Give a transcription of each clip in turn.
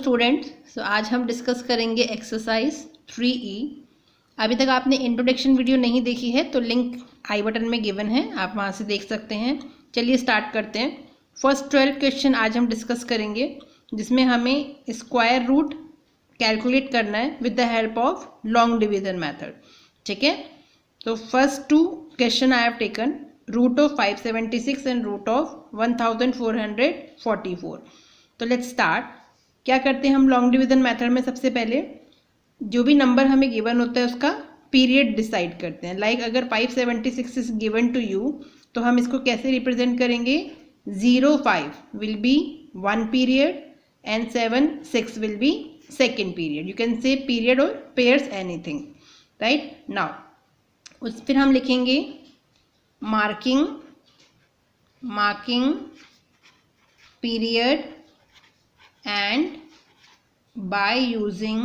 Students, सो आज हम discuss करेंगे एक्सरसाइज 3E। अभी तक आपने इंट्रोडक्शन वीडियो नहीं देखी है तो लिंक आई बटन में गिवन है, आप वहाँ से देख सकते हैं। चलिए स्टार्ट करते हैं। फर्स्ट 12 क्वेश्चन आज हम डिस्कस करेंगे, जिसमें हमें स्क्वायर रूट कैलकुलेट करना है with the help of long division method. ठीक है, तो first 2 question I have taken root of 576 and root of 1444। तो लेट्स स्टार्ट। क्या करते हैं हम लॉन्ग डिवीजन मेथड में? सबसे पहले जो भी नंबर हमें गिवन होता है उसका पीरियड डिसाइड करते हैं। लाइक अगर 576 इज गिवन टू यू तो हम इसको कैसे रिप्रेजेंट करेंगे? 05 will be 1 period and 76 will be second period. You can say period और पेयर्स एनीथिंग, राइट। नाउ फिर हम लिखेंगे marking period and by using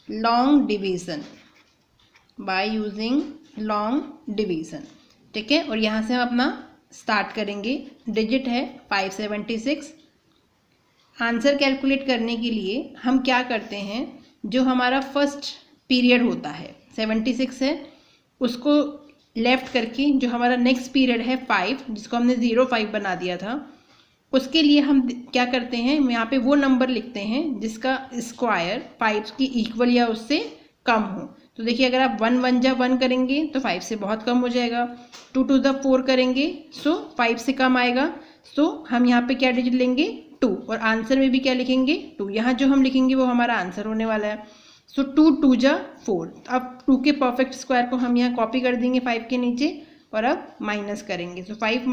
long division, ठीक है। और यहाँ से हम अपना स्टार्ट करेंगे। डिजिट है 576। आंसर कैलकुलेट करने के लिए हम क्या करते हैं, जो हमारा फर्स्ट पीरियड होता है 76 है, उसको लेफ्ट करके जो हमारा नेक्स्ट पीरियड है 5, जिसको हमने 05 बना दिया था, उसके लिए हम क्या करते हैं, यहाँ पे वो नंबर लिखते हैं जिसका स्क्वायर 5 की इक्वल या उससे कम हो। तो देखिए, अगर आप 1 1 जा 1 करेंगे तो 5 से बहुत कम हो जाएगा। 2 2 जा 4 करेंगे सो 5 से कम आएगा। सो हम यहाँ पे क्या डिजिट लेंगे? 2। और आंसर में भी क्या लिखेंगे? 2। यहाँ जो हम लिखेंगे वो हमारा आंसर होने वाला है। सो 2 2 जा 4। अब 2 के परफेक्ट स्क्वायर को हम यहाँ कॉपी कर देंगे 5 के नीचे और अब माइनस करेंगे। सो 5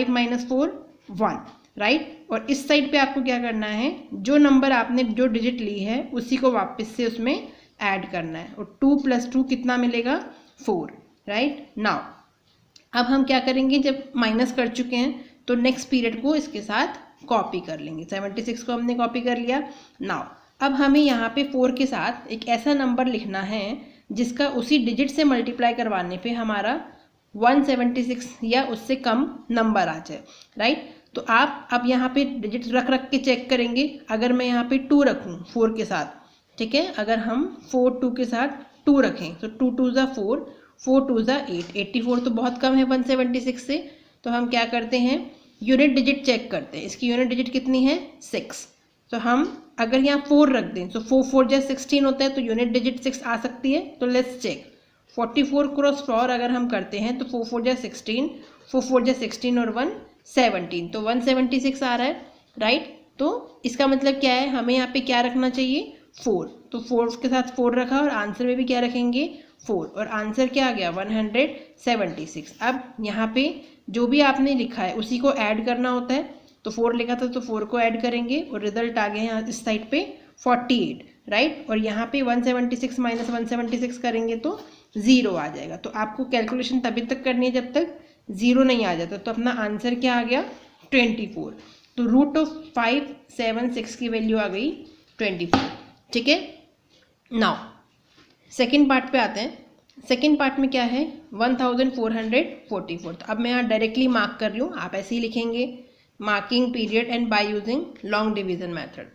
माइनस 4 1, राइट। और इस साइड पे आपको क्या करना है, जो नंबर आपने जो डिजिट ली है उसी को वापस से उसमें ऐड करना है। और 2 + 2 कितना मिलेगा? 4, राइट। नाउ अब हम क्या करेंगे, जब माइनस कर चुके हैं तो नेक्स्ट पीरियड को इसके साथ कॉपी कर लेंगे। 76 को हमने कॉपी कर लिया। नाउ अब हमें यहाँ पे 4 के साथ एक ऐसा नंबर लिखना है जिसका उसी डिजिट से मल्टीप्लाई करवाने पे हमारा 176 या उससे कम नंबर आ जाए, राइट। तो आप अब यहाँ पे डिजिट रख के चेक करेंगे। अगर मैं यहाँ पे 2 रखूँ 4 के साथ, ठीक है, अगर हम 4 2 के साथ 2 रखें तो 2 2 जा 4, 4 2 जा 8, 84 तो बहुत कम है 176 से। तो हम क्या करते हैं, यूनिट डिजिट चेक करते हैं। इसकी यूनिट डिजिट कितनी है? 6। तो हम अगर यहाँ 4 रख दें तो 4 4 जा 16 होता है, तो यूनिट डिजिट 6 आ सकती है। तो लेट्स चेक। 44 क्रॉस 4 अगर हम करते हैं तो 4 4 जा 16, 4 4 जा 16 और 1 17, तो 176 आ रहा है, राइट। तो इसका मतलब क्या है, हमें यहाँ पे क्या रखना चाहिए? 4। तो 4 के साथ 4 रखा और आंसर में भी क्या रखेंगे? 4। और आंसर क्या आ गया? 176। अब यहाँ पे जो भी आपने लिखा है उसी को ऐड करना होता है। तो 4 लिखा था तो 4 को ऐड करेंगे और रिजल्ट आ गया यहाँ इस साइड पे 48, राइट। और यहाँ पे 176 माइनस 176 करेंगे तो 0 आ जाएगा। तो आपको कैलकुलेशन तभी तक करनी है जब तक 0 नहीं आ जाता। तो अपना आंसर क्या आ गया? 24। तो रूट ऑफ 576 की वैल्यू आ गई 24, ठीक है। नाउ सेकेंड पार्ट पे आते हैं। सेकेंड पार्ट में क्या है? 1444। तो अब मैं यहाँ डायरेक्टली मार्क कर लूँ, आप ऐसे ही लिखेंगे marking period and by using long division method,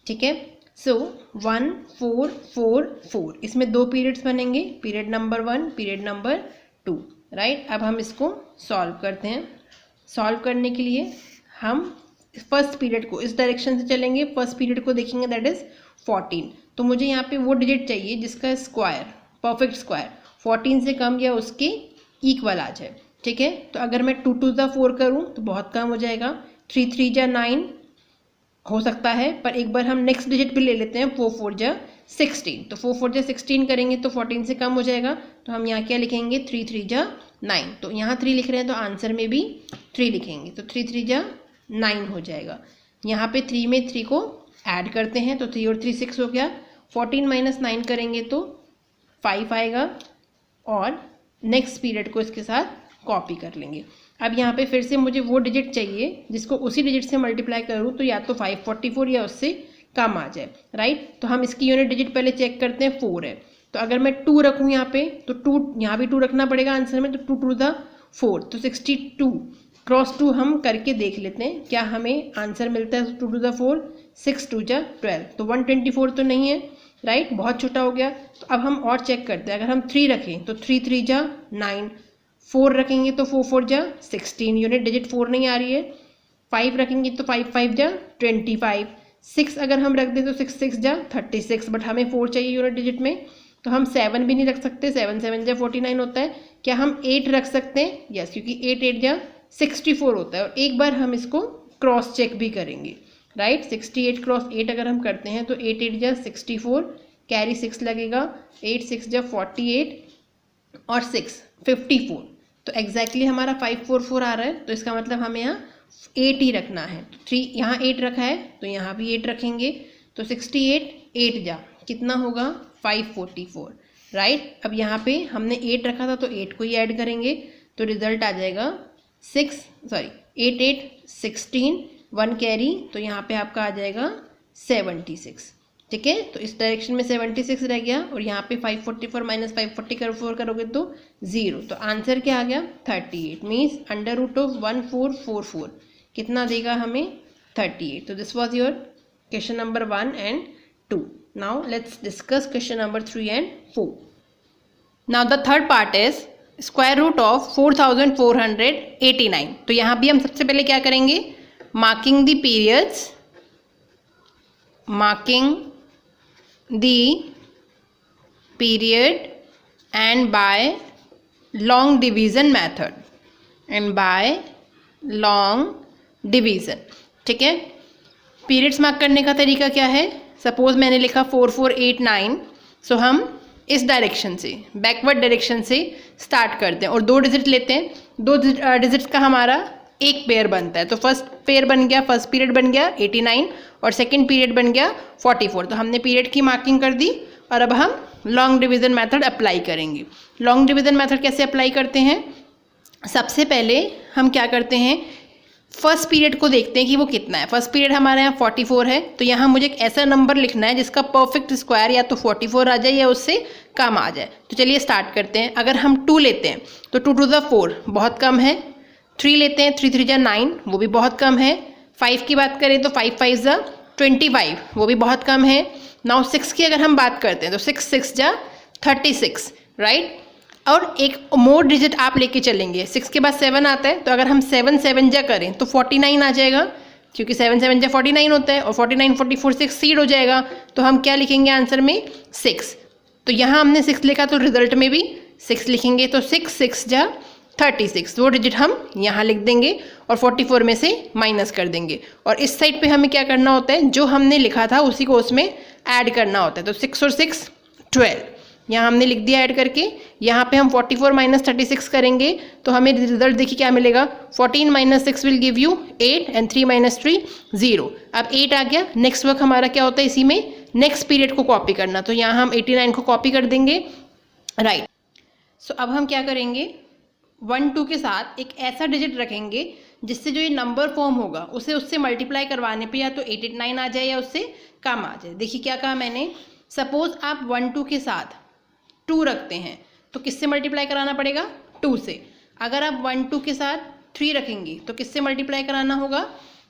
ठीक है। सो 1 4 4 4, इसमें 2 पीरियड्स बनेंगे, period number 1, period number 2, right. अब हम इसको सॉल्व करते हैं। सॉल्व करने के लिए हम फर्स्ट पीरियड को इस डायरेक्शन से चलेंगे। फर्स्ट पीरियड को देखेंगे, दैट इज 14। तो मुझे यहाँ पे वो डिजिट चाहिए जिसका स्क्वायर, परफेक्ट स्क्वायर 14 से कम या उसके इक्वल आ जाए, ठीक है। तो अगर मैं 2 2 जा 4 करूँ तो बहुत कम हो जाएगा। 3 3 जा 9 हो सकता है, पर एक बार हम नेक्स्ट डिजिट भी ले लेते हैं। 4 4 जा 16, तो 4 4 जा 16 करेंगे तो 14 से कम हो जाएगा। तो हम यहाँ क्या लिखेंगे? 3 3 जा 9। तो यहाँ 3 लिख रहे हैं तो आंसर में भी 3 लिखेंगे, तो 3 3 जा 9 हो जाएगा। यहाँ पे 3 में 3 को ऐड करते हैं तो 3 और 3 6 हो गया। 14 माइनस 9 करेंगे तो 5 आएगा और नेक्स्ट पीरियड को इसके साथ कॉपी कर लेंगे। अब यहाँ पे फिर से मुझे वो डिजिट चाहिए जिसको उसी डिजिट से मल्टीप्लाई करूँ तो या तो 544 या उससे कम आ जाए, राइट। तो हम इसकी यूनिट डिजिट पहले चेक करते हैं। 4 है, तो अगर मैं 2 रखूँ यहाँ पे तो 2 यहाँ भी 2 रखना पड़ेगा आंसर में। तो 2 2 जा 4, तो 62 क्रॉस 2 हम करके देख लेते हैं क्या हमें आंसर मिलता है 2 to the 4, 6 2 जा 12, तो 124 तो नहीं है, राइट, बहुत छोटा हो गया। तो अब हम और चेक करते हैं, अगर हम 3 रखें तो 3 3 जा 9, 4 रखेंगे तो 4 4 जा 16, यूनिट डिजिट 4 नहीं आ रही है, 5 रखेंगे तो 5 5 जा 25, 6 अगर हम रख दें तो 6 6 जा 36, बट हमें 4 चाहिए यूनिट डिजिट में, तो हम 7 भी नहीं रख सकते, 7 7 जा 49 होता है। क्या हम 8 रख सकते हैं? यस, क्योंकि 8 8 जा 64 होता है। और एक बार हम इसको क्रॉस चेक भी करेंगे, राइट, 68 क्रॉस 8 अगर हम करते हैं तो 8 8 जा 64, कैरी 6 लगेगा, 8 6 जा 48 और 6 54, तो एग्जैक्टली हमारा 544 आ रहा है। तो इसका मतलब हमें यहाँ 8 ही रखना है, तो 3 यहाँ 8 रखा है तो यहाँ भी 8 रखेंगे, तो 68 8 जा कितना होगा 544, राइट। अब यहाँ पे हमने 8 रखा था तो 8 को ही ऐड करेंगे, तो रिजल्ट आ जाएगा 8 8 16, 1 कैरी, तो यहाँ पे आपका आ जाएगा 76, ठीक है। तो इस डायरेक्शन में 76 रह गया, और यहाँ पे 544 माइनस 544 करोगे तो 0, तो आंसर क्या आ गया 38, मीन्स अंडर रूट ऑफ 1444 कितना देगा हमें 38। तो this was your question number 1 and 2. Now let's discuss question number 3 and 4. Now the third part is square root of 4489। तो यहाँ भी हम सबसे पहले क्या करेंगे, marking the periods, marking the period and by long division method, and by long division, ठीक है। पीरियड्स मार्क करने का तरीका क्या है, सपोज मैंने लिखा 4489, सो हम इस डायरेक्शन से बैकवर्ड डायरेक्शन से स्टार्ट करते हैं और 2 डिजिट लेते हैं, 2 डिजिट्स का हमारा एक पेयर बनता है। तो फर्स्ट पेयर बन गया, फर्स्ट पीरियड बन गया 89 और सेकंड पीरियड बन गया 44। तो हमने पीरियड की मार्किंग कर दी, और अब हम लॉन्ग डिवीजन मेथड अप्लाई करेंगे। लॉन्ग डिवीजन मेथड कैसे अप्लाई करते हैं, सबसे पहले हम क्या करते हैं, फर्स्ट पीरियड को देखते हैं कि वो कितना है। फर्स्ट पीरियड हमारे यहाँ 44 है, तो यहाँ मुझे एक ऐसा नंबर लिखना है जिसका परफेक्ट स्क्वायर या तो 44 आ जाए या उससे कम आ जाए। तो चलिए स्टार्ट करते हैं। अगर हम 2 लेते हैं तो 2 to the 4 बहुत कम है, 3 लेते हैं 3 3 जा 9 वो भी बहुत कम है, 5 की बात करें तो 5 5 जा 25 वो भी बहुत कम है। नाउ 6 की अगर हम बात करते हैं तो 6 6 जा 36, राइट। और एक मोर डिजिट आप लेके चलेंगे, 6 के बाद 7 आता है, तो अगर हम 7 7 जा करें तो 49 आ जाएगा, क्योंकि 7 7 जा 49 होता है, और 49 44 से एक्सीड हो जाएगा, तो हम क्या लिखेंगे आंसर में 6। तो यहाँ हमने 6 लिखा तो रिजल्ट में भी 6 लिखेंगे, तो 6 6 जा 36, वो डिजिट हम यहाँ लिख देंगे और 44 में से माइनस कर देंगे। और इस साइड पे हमें क्या करना होता है, जो हमने लिखा था उसी को उसमें ऐड करना होता है। तो 6 और 6 12, यहाँ हमने लिख दिया ऐड करके। यहाँ पे हम 44 माइनस 36 करेंगे तो हमें रिजल्ट देखिए क्या मिलेगा, 14 minus 6 will give you 8 and 3 minus 3 0। अब 8 आ गया। नेक्स्ट वर्क हमारा क्या होता है, इसी में नेक्स्ट पीरियड को कॉपी करना। तो यहाँ हम 89 को कॉपी कर देंगे, राइट। सो अब हम क्या करेंगे, 1 2 के साथ एक ऐसा डिजिट रखेंगे जिससे जो ये नंबर फॉर्म होगा उसे उससे मल्टीप्लाई करवाने पे या तो 889 आ जाए या उससे कम आ जाए। देखिए क्या कहा मैंने, सपोज आप 1 2 के साथ 2 रखते हैं तो किससे मल्टीप्लाई कराना पड़ेगा, 2 से। अगर आप 1 2 के साथ 3 रखेंगे तो किससे मल्टीप्लाई कराना होगा,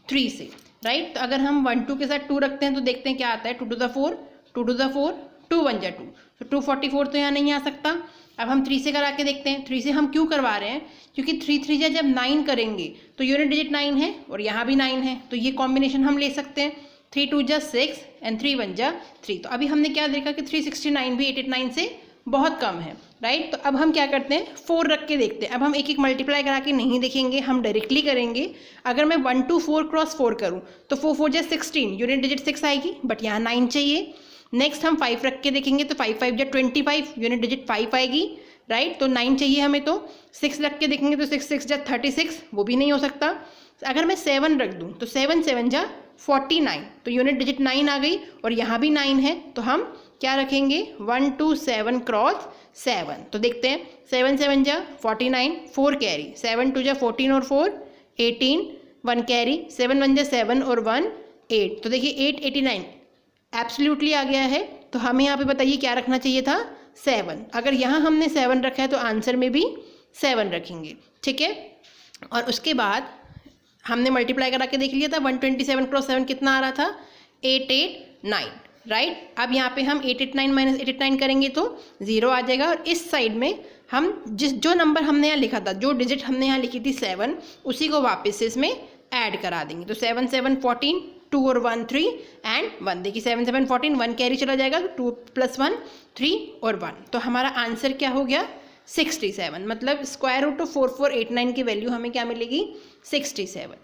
3 से, राइट। तो अगर हम 1 2 के साथ 2 रखते हैं तो देखते हैं क्या आता है, 2 to the 4 2 to the 4 2 1 जा 2, तो 244 तो यहाँ नहीं आ सकता। अब हम 3 से करा के देखते हैं। 3 से हम क्यों करवा रहे हैं, क्योंकि 3 3 जा जब 9 करेंगे तो यूनिट डिजिट 9 है और यहाँ भी 9 है, तो ये कॉम्बिनेशन हम ले सकते हैं। 3 2 जा 6 एंड 3 1 जा 3। तो अभी हमने क्या देखा कि 369 भी 889 से बहुत कम है, राइट। तो अब हम क्या करते हैं, 4 रख के देखते हैं। अब हम एक एक मल्टीप्लाई करा के नहीं देखेंगे, हम डायरेक्टली करेंगे। अगर मैं 1 2 4 क्रॉस 4 करूँ तो 4 4 जा 16, यूनिट डिजिट 6 आएगी, बट यहाँ 9 चाहिए। नेक्स्ट हम 5 रख के देखेंगे तो 5 5 जा 25, यूनिट डिजिट 5 आएगी, राइट। तो 9 चाहिए हमें। तो 6 रख के देखेंगे तो 6 6 जा 36, वो भी नहीं हो सकता। अगर मैं 7 रख दूँ तो 7 7 जा 49, तो यूनिट डिजिट 9 आ गई और यहाँ भी 9 है, तो हम क्या रखेंगे, 1 2 7 क्रॉस 7। तो देखते हैं, 7 7 जा 49, 4 कैरी, 7 2 जा 14 और 4 18, 1 कैरी, 7 1 जा 7 और 1 8। तो देखिए 8 89 एब्सोल्युटली आ गया है। तो हमें यहाँ पे बताइए क्या रखना चाहिए था, 7। अगर यहाँ हमने 7 रखा है तो आंसर में भी 7 रखेंगे, ठीक है। और उसके बाद हमने मल्टीप्लाई करा के देख लिया था, 127 क्रॉस 7 कितना आ रहा था, 889, राइट। अब यहाँ पे हम 889 माइनस 889 करेंगे तो 0 आ जाएगा। और इस साइड में हम जो नंबर हमने यहाँ लिखा था, जो डिजिट हमने यहाँ लिखी थी 7, उसी को वापस से इसमें ऐड करा देंगे। तो 7 7 14, 2 और 1 3 एंड 1। देखिए 7 7 14, 1 कैरी चला जाएगा, 2 + 1 3 और 1। तो हमारा आंसर क्या हो गया, 67। मतलब स्क्वायर रूट ऑफ 4489 की वैल्यू हमें क्या मिलेगी, 67।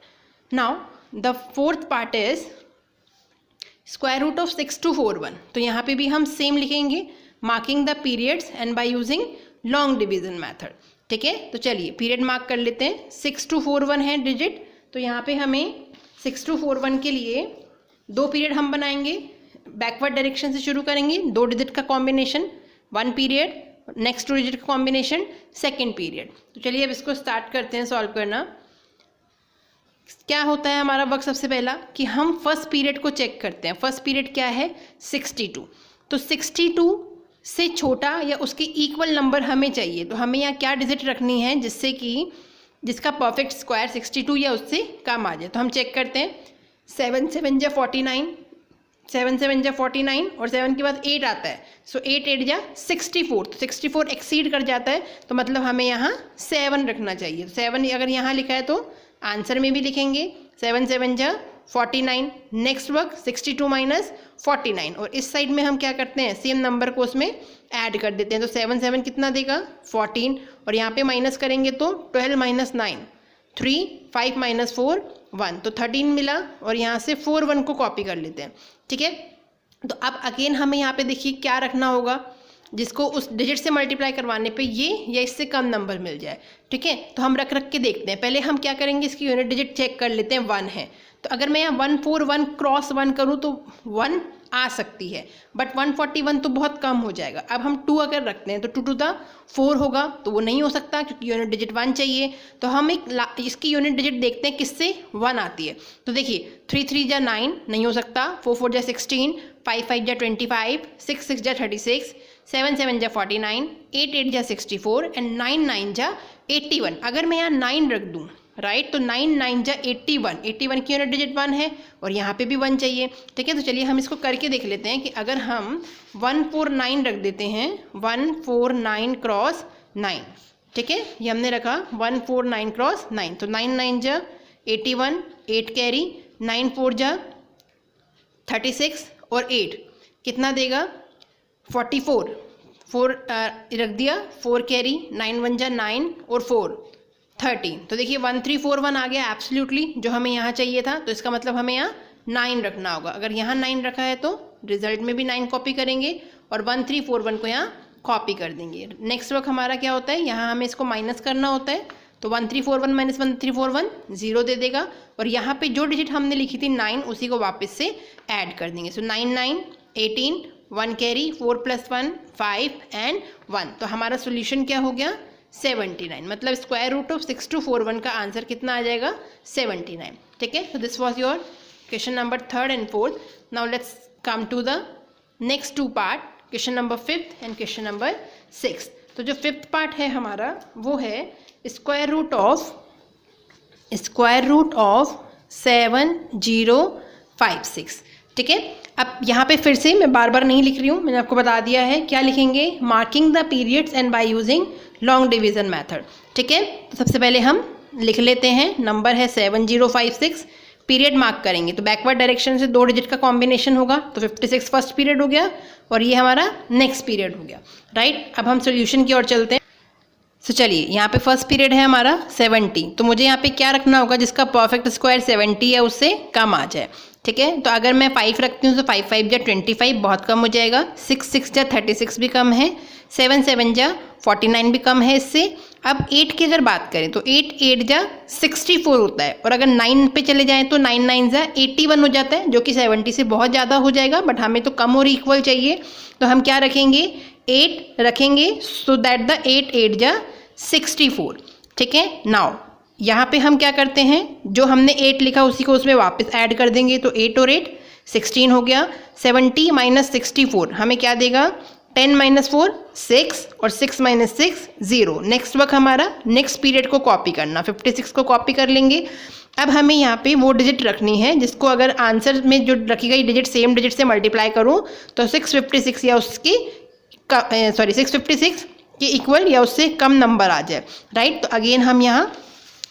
Now the fourth part is square root of 6241। तो यहाँ पे भी हम सेम लिखेंगे, marking the periods and by using long division method. ठीक है, तो चलिए पीरियड मार्क कर लेते हैं। 6241 है डिजिट, तो यहाँ पे हमें 6241 के लिए 2 पीरियड हम बनाएंगे, बैकवर्ड डायरेक्शन से शुरू करेंगे। 2 डिजिट का कॉम्बिनेशन 1 पीरियड, नेक्स्ट 2 डिजिट का कॉम्बिनेशन 2nd पीरियड। तो चलिए अब इसको स्टार्ट करते हैं सॉल्व करना। क्या होता है हमारा वर्क, सबसे पहला कि हम फर्स्ट पीरियड को चेक करते हैं। फर्स्ट पीरियड क्या है, 62। तो 62 से छोटा या उसके इक्वल नंबर हमें चाहिए। तो हमें यहाँ क्या डिजिट रखनी है जिससे कि जिसका परफेक्ट स्क्वायर 62 या उससे कम आ जाए। तो हम चेक करते हैं, 7 7 जा 49, 7 7 जा 49 और 7 के बाद 8 आता है। सो 8 8 जा 64। तो 64 एक्सीड कर जाता है, तो मतलब हमें यहाँ 7 रखना चाहिए। 7 अगर यहाँ लिखा है तो आंसर में भी लिखेंगे 7 7 जा 49। नेक्स्ट वर्क 62 माइनस 49, और इस साइड में हम क्या करते हैं, सेम नंबर को उसमें ऐड कर देते हैं। तो 7 7 कितना देगा, 14, और यहाँ पे माइनस करेंगे तो 12 माइनस 9 3, 5 माइनस 4 1, तो 13 मिला। और यहाँ से 4 1 को कॉपी कर लेते हैं। ठीक है, तो अब अगेन हमें यहाँ पे देखिए क्या रखना होगा जिसको उस डिजिट से मल्टीप्लाई करवाने पे ये या इससे कम नंबर मिल जाए। ठीक है, तो हम रख के देखते हैं। पहले हम क्या करेंगे, इसकी यूनिट डिजिट चेक कर लेते हैं, 1 है। तो अगर मैं यहाँ 141 क्रॉस 1 करूँ तो 1 आ सकती है, बट 141 तो बहुत कम हो जाएगा। अब हम 2 अगर रखते हैं तो 2 to the 4 होगा, तो वो नहीं हो सकता क्योंकि यूनिट डिजिट 1 चाहिए। तो हम इसकी यूनिट डिजिट देखते हैं किससे 1 आती है। तो देखिए 3 3 जा 9 नहीं हो सकता, 4 4 जा 16, 5 5 जा 25, 6 6 जा 36, 7 7 जा 49, 8 8 जा 64 एंड 9 9 जा 81। अगर मैं यहाँ 9 रख दूँ, राइट, तो 9 9 जा 81, 81 की यूनिट डिजिट 1 है और यहाँ पे भी 1 चाहिए। ठीक है, तो चलिए हम इसको करके देख लेते हैं कि अगर हम 149 रख देते हैं, 149 क्रॉस 9। ठीक है, ये हमने रखा 149 क्रॉस 9, तो 9 9 जा 81, 8 कैरी, 9 4 जा 36 और 8 कितना देगा, 44, 4 रख दिया, 4 कैरी, 9 1 जा 9 और 4 13। तो देखिए 1341 आ गया एब्सोल्युटली जो हमें यहाँ चाहिए था। तो इसका मतलब हमें यहाँ 9 रखना होगा। अगर यहाँ 9 रखा है तो रिजल्ट में भी 9 कॉपी करेंगे और 1341 को यहाँ कॉपी कर देंगे। नेक्स्ट वर्क हमारा क्या होता है, यहाँ हमें इसको माइनस करना होता है। तो 1341 माइनस 1341 0 दे देगा, और यहाँ पे जो डिजिट हमने लिखी थी 9 उसी को वापस से ऐड कर देंगे। सो 9 9 18, 1 कैरी, 4 + 1 5 एंड 1। तो हमारा सोल्यूशन क्या हो गया, 79। मतलब स्क्वायर रूट ऑफ 6241 का आंसर कितना आ जाएगा, 79। ठीक है, तो this was your question number 3rd and 4th। Now let's come to the next 2 part, question number 5th and question number 6th। तो जो 5th पार्ट है हमारा वो है स्क्वायर रूट ऑफ 7056। ठीक है, अब यहाँ पे फिर से मैं बार बार नहीं लिख रही हूँ, मैंने आपको बता दिया है क्या लिखेंगे, marking the periods and by using long division method. ठीक है, तो सबसे पहले हम लिख लेते हैं, नंबर है 7056, पीरियड मार्क करेंगे तो बैकवर्ड डायरेक्शन से 2 डिजिट का कॉम्बिनेशन होगा। तो 56 फर्स्ट पीरियड हो गया और ये हमारा नेक्स्ट पीरियड हो गया, राइट। अब हम सोल्यूशन की ओर चलते हैं। तो चलिए यहाँ पे फर्स्ट पीरियड है हमारा 70, तो मुझे यहाँ पे क्या रखना होगा जिसका परफेक्ट स्क्वायर 70 या उससे कम आ जाए। ठीक है, तो अगर मैं 5 रखती हूँ तो 5 5 जा 25 बहुत कम हो जाएगा, 6 6 जा 36 भी कम है, 7 7 जा 49 भी कम है इससे। अब 8 की अगर बात करें तो 8 8 जा 64 होता है, और अगर 9 पे चले जाएं तो 9 9 जा 81 हो जाता है, जो कि 70 से बहुत ज़्यादा हो जाएगा, बट हमें तो कम और इक्वल चाहिए। तो हम क्या रखेंगे, 8 रखेंगे, सो दैट द 8 8 जा 64। ठीक है, नाउ यहाँ पे हम क्या करते हैं, जो हमने 8 लिखा उसी को उसमें वापस ऐड कर देंगे। तो 8 और 8 16 हो गया, 70 माइनस 64 हमें क्या देगा, 10 माइनस 4 6 और 6 माइनस 6 0। नेक्स्ट वर्क हमारा नेक्स्ट पीरियड को कॉपी करना, 56 को कॉपी कर लेंगे। अब हमें यहाँ पे वो डिजिट रखनी है जिसको अगर आंसर में जो रखी गई डिजिट सेम डिजिट से मल्टीप्लाई करूँ तो 656 या उसकी 656 के इक्वल या उससे कम नंबर आ जाए, राइट। तो अगेन हम यहाँ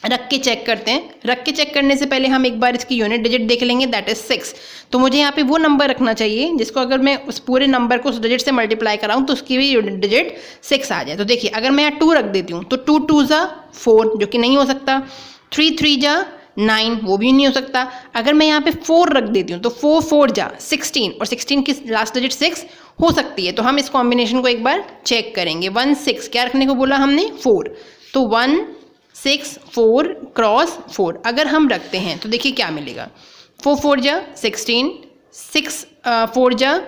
रख के चेक करते हैं। रख के चेक करने से पहले हम एक बार इसकी यूनिट डिजिट देख लेंगे, दैट इज 6। तो मुझे यहाँ पे वो नंबर रखना चाहिए जिसको अगर मैं उस पूरे नंबर को उस डिजिट से मल्टीप्लाई कराऊँ तो उसकी भी यूनिट डिजिट 6 आ जाए। तो देखिए अगर मैं यहाँ 2 रख देती हूँ तो 2 2 जा 4 जो कि नहीं हो सकता, 3 3 जा 9 वो भी नहीं हो सकता। अगर मैं यहाँ पे 4 रख देती हूँ तो 4 4 जा 16 और 16 की लास्ट डिजिट 6 हो सकती है। तो हम इस कॉम्बिनेशन को एक बार चेक करेंगे। 1 6 क्या रखने को बोला हमने 4, तो 1 6 4 क्रॉस 4 अगर हम रखते हैं तो देखिए क्या मिलेगा। 4 4 जा 16, 6 4 जा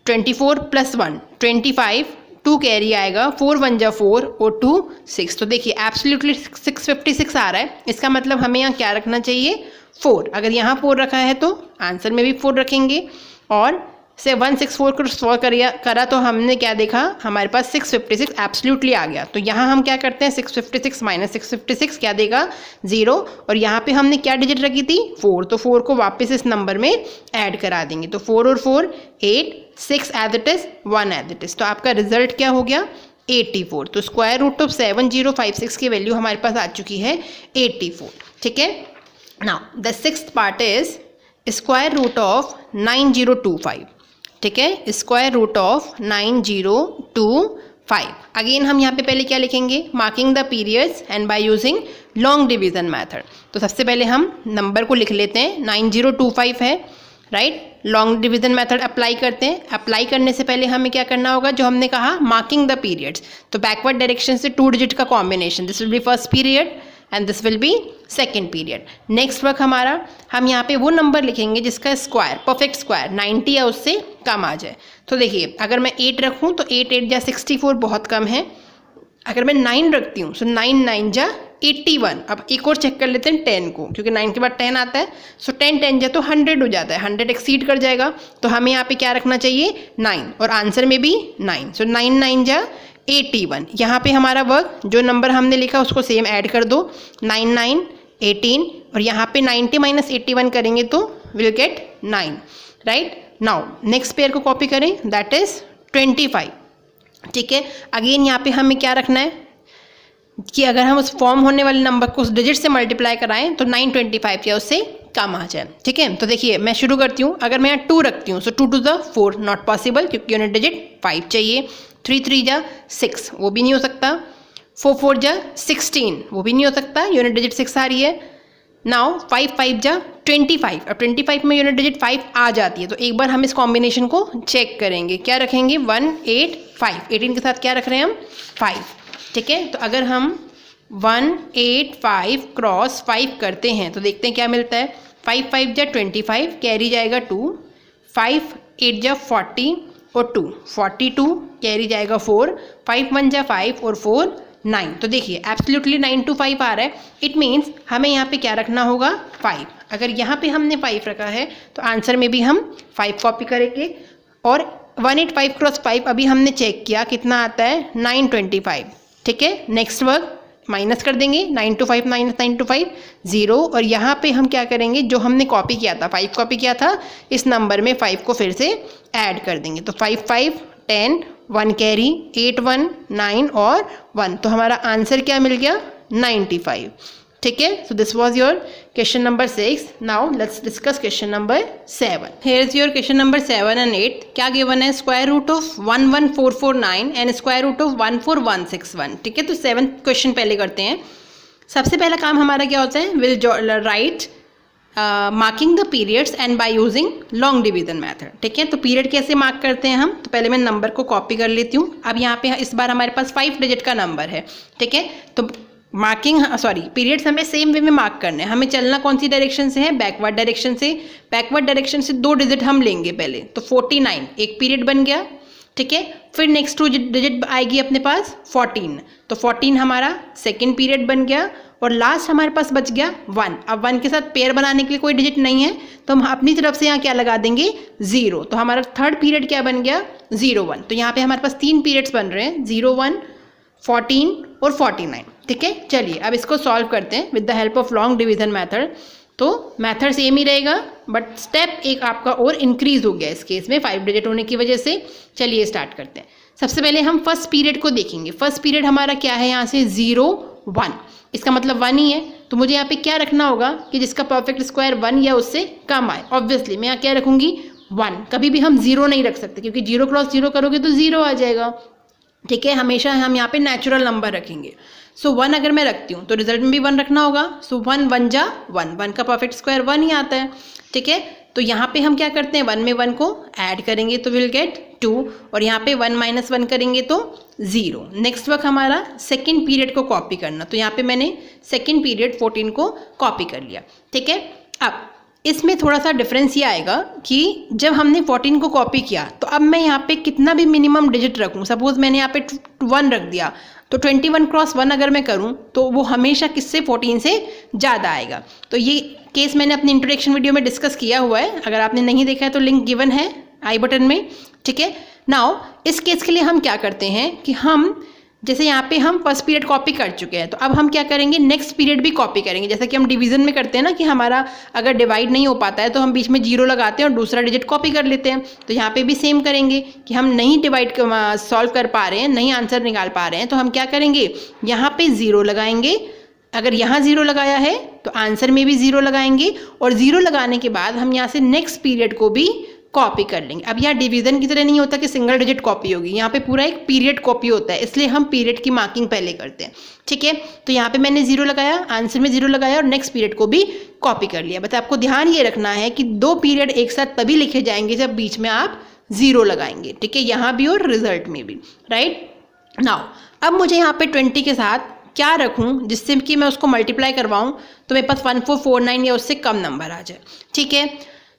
24 प्लस 1 25, 2 कैरी आएगा, 4 1 जा 4 और 2 6। तो देखिए एब्सोल्युटली 656 आ रहा है। इसका मतलब हमें यहाँ क्या रखना चाहिए 4। अगर यहाँ 4 रखा है तो आंसर में भी 4 रखेंगे। और से 164 को सॉल्व करा तो हमने क्या देखा, हमारे पास 656 एब्सोल्युटली आ गया। तो यहाँ हम क्या करते हैं 656 माइनस 656 क्या देगा 0। और यहाँ पे हमने क्या डिजिट रखी थी 4, तो 4 को वापस इस नंबर में ऐड करा देंगे। तो 4 और 4 8, 6 as it is 1 as it is. तो आपका रिजल्ट क्या हो गया 84। तो स्क्वायर रूट ऑफ 7056 की वैल्यू हमारे पास आ चुकी है 84, ठीक है। Now the sixth part is square root of 9025, ठीक है, स्क्वायर रूट ऑफ 9025। अगेन हम यहाँ पे पहले क्या लिखेंगे, marking the periods and by using long division method. तो सबसे पहले हम नंबर को लिख लेते हैं, 9025 है, right. Long division method apply करते हैं। अप्लाई करने से पहले हमें क्या करना होगा, जो हमने कहा मार्किंग द पीरियड्स, तो बैकवर्ड डायरेक्शन से 2 डिजिट का combination, this will be first period and this will be second period. Next work हमारा, हम यहाँ पे वो नंबर लिखेंगे जिसका स्क्वायर परफेक्ट स्क्वायर 90 या उससे कम आ जाए। तो देखिए अगर मैं 8 रखूँ तो 8 8 जा 64 बहुत कम है। अगर मैं 9 रखती हूँ तो 9 9 जा 81। अब एक और चेक कर लेते हैं 10 को, क्योंकि 9 के बाद 10 आता है। सो 10 10 जा तो 100 हो जाता है, 100 एक्सीड कर जाएगा। तो हमें यहाँ पे क्या रखना चाहिए 9 और आंसर में भी 9। सो 9 9 जा 81। यहाँ पे हमारा वर्क जो नंबर हमने लिखा उसको सेम ऐड कर दो, 9 9 18 और यहाँ पे 90 माइनस 81 करेंगे तो will get 9, right. Now next pair को कॉपी करें, दैट इज 25, ठीक है। अगेन यहाँ पे हमें क्या रखना है कि अगर हम उस फॉर्म होने वाले नंबर को उस डिजिट से मल्टीप्लाई कराएं तो 925 या उससे कम आ जाए, ठीक है। तो देखिए मैं शुरू करती हूँ। अगर मैं यहाँ 2 रखती हूँ तो 2 2 जा 4 नॉट पॉसिबल, क्योंकि यूनिट डिजिट 5 चाहिए। 3 3 जा 6 वो भी नहीं हो सकता। 4 4 जा 16 वो भी नहीं हो सकता, यूनिट डिजिट 6 आ रही है। नाउ 5 5 जा 25। अब 25 में यूनिट डिजिट 5 आ जाती है। तो एक बार हम इस कॉम्बिनेशन को चेक करेंगे, क्या रखेंगे 1 8 5, 18 के साथ क्या रख रहे हैं हम 5, ठीक है। तो अगर हम 1 8 5 क्रॉस 5 करते हैं तो देखते हैं क्या मिलता है। 5 5 जा 25 कैरी जाएगा 2, 5 8 जा 40 और 2 42 कैरी जाएगा 4, 5 1 जा 5 और 4 9। तो देखिए एब्सोल्युटली 925 आ रहा है। इट मीन्स हमें यहाँ पे क्या रखना होगा 5। अगर यहाँ पे हमने 5 रखा है तो आंसर में भी हम 5 कॉपी करेंगे। और 185 क्रॉस 5 अभी हमने चेक किया कितना आता है 925, ठीक है। नेक्स्ट वर्क माइनस कर देंगे, 925 माइनस 925 0। और यहाँ पे हम क्या करेंगे, जो हमने कॉपी किया था 5 कॉपी किया था, इस नंबर में 5 को फिर से ऐड कर देंगे। तो 5 5 10 1 कैरी 8 1 9 और 1। तो हमारा आंसर क्या मिल गया 95, ठीक है। So this was your question number 6। Now let's discuss question number 7। Here is your question number 7 and 8। क्या गिवन है, square root of 11449 and square root of 14161, ठीक है। तो 7th क्वेश्चन पहले करते हैं। सबसे पहला काम हमारा क्या होता है, will write marking the periods and by using long division method, ठीक है। तो पीरियड कैसे मार्क करते हैं हम, तो पहले मैं नंबर को कॉपी कर लेती हूँ। अब यहाँ पे इस बार हमारे पास 5 डिजिट का नंबर है, ठीक है। तो मार्किंग पीरियड्स हमें सेम वे में मार्क करने हैं। हमें चलना कौन सी डायरेक्शन से है, बैकवर्ड डायरेक्शन से। बैकवर्ड डायरेक्शन से 2 डिजिट हम लेंगे पहले, तो 49 एक पीरियड बन गया, ठीक है। फिर नेक्स्ट 2 डिजिट आएगी अपने पास 14, तो 14 हमारा सेकेंड पीरियड बन गया। और लास्ट हमारे पास बच गया 1। अब 1 के साथ पेयर बनाने के लिए कोई डिजिट नहीं है तो हम अपनी तरफ से यहाँ क्या लगा देंगे 0। तो हमारा थर्ड पीरियड क्या बन गया 0 1। तो यहाँ पे हमारे पास 3 पीरियड्स बन रहे हैं 0 1 14 और 49। ठीक है, चलिए अब इसको सॉल्व करते हैं with the help of long division method. तो मेथड सेम ही रहेगा बट स्टेप एक आपका और इंक्रीज हो गया इस केस में 5 डिजिट होने की वजह से। चलिए स्टार्ट करते हैं। सबसे पहले हम फर्स्ट पीरियड को देखेंगे। फर्स्ट पीरियड हमारा क्या है यहाँ से 0 1, इसका मतलब 1 ही है। तो मुझे यहाँ पे क्या रखना होगा कि जिसका परफेक्ट स्क्वायर 1 या उससे कम आए। ऑब्वियसली मैं यहाँ क्या रखूँगी 1। कभी भी हम 0 नहीं रख सकते क्योंकि 0 क्रॉस 0 करोगे तो 0 आ जाएगा। ठीक है, हमेशा हम यहाँ पे नेचुरल नंबर रखेंगे। सो 1 अगर मैं रखती हूँ तो रिजल्ट में भी 1 रखना होगा। सो 1 1 जा 1, 1 का परफेक्ट स्क्वायर 1 ही आता है। ठीक है, तो यहाँ पे हम क्या करते हैं 1 में 1 को ऐड करेंगे तो विल गेट 2 और यहाँ पे 1 - 1 करेंगे तो 0। नेक्स्ट वर्क हमारा सेकेंड पीरियड को कॉपी करना। तो यहाँ पे मैंने सेकेंड पीरियड 14 को कॉपी कर लिया। ठीक है, अब इसमें थोड़ा सा डिफरेंस ये आएगा कि जब हमने 14 को कॉपी किया तो अब मैं यहाँ पे कितना भी मिनिमम डिजिट रखूँ। सपोज मैंने यहाँ पे 1 रख दिया तो 21 क्रॉस 1 अगर मैं करूँ तो वो हमेशा किससे 14 से ज़्यादा आएगा। तो ये केस मैंने अपनी इंट्रोडक्शन वीडियो में डिस्कस किया हुआ है, अगर आपने नहीं देखा है तो लिंक गिवन है आई बटन में। ठीक है, नाउ इस केस के लिए हम क्या करते हैं कि हम जैसे यहाँ पे हम फर्स्ट पीरियड कॉपी कर चुके हैं तो अब हम क्या करेंगे नेक्स्ट पीरियड भी कॉपी करेंगे। जैसा कि हम डिवीजन में करते हैं ना कि हमारा अगर डिवाइड नहीं हो पाता है तो हम बीच में 0 लगाते हैं और दूसरा डिजिट कॉपी कर लेते हैं। तो यहाँ पे भी सेम करेंगे कि हम नहीं डिवाइड सॉल्व कर पा रहे हैं, नहीं आंसर निकाल पा रहे हैं तो हम क्या करेंगे यहाँ पे 0 लगाएंगे। अगर यहाँ 0 लगाया है तो आंसर में भी 0 लगाएंगे और 0 लगाने के बाद हम यहाँ से नेक्स्ट पीरियड को भी कॉपी कर लेंगे। अब यहाँ डिवीजन की तरह नहीं होता कि सिंगल डिजिट कॉपी होगी, यहाँ पे पूरा एक पीरियड कॉपी होता है, इसलिए हम पीरियड की मार्किंग पहले करते हैं। ठीक है, तो यहाँ पे मैंने 0 लगाया, आंसर में 0 लगाया और नेक्स्ट पीरियड को भी कॉपी कर लिया। बस आपको ध्यान ये रखना है कि 2 पीरियड एक साथ तभी लिखे जाएंगे जब बीच में आप 0 लगाएंगे। ठीक है, यहाँ भी और रिजल्ट में भी। राइट नाउ अब मुझे यहाँ पे 20 के साथ क्या रखूँ जिससे कि मैं उसको मल्टीप्लाई करवाऊँ तो मेरे पास 1449 या उससे कम नंबर आ जाए। ठीक है,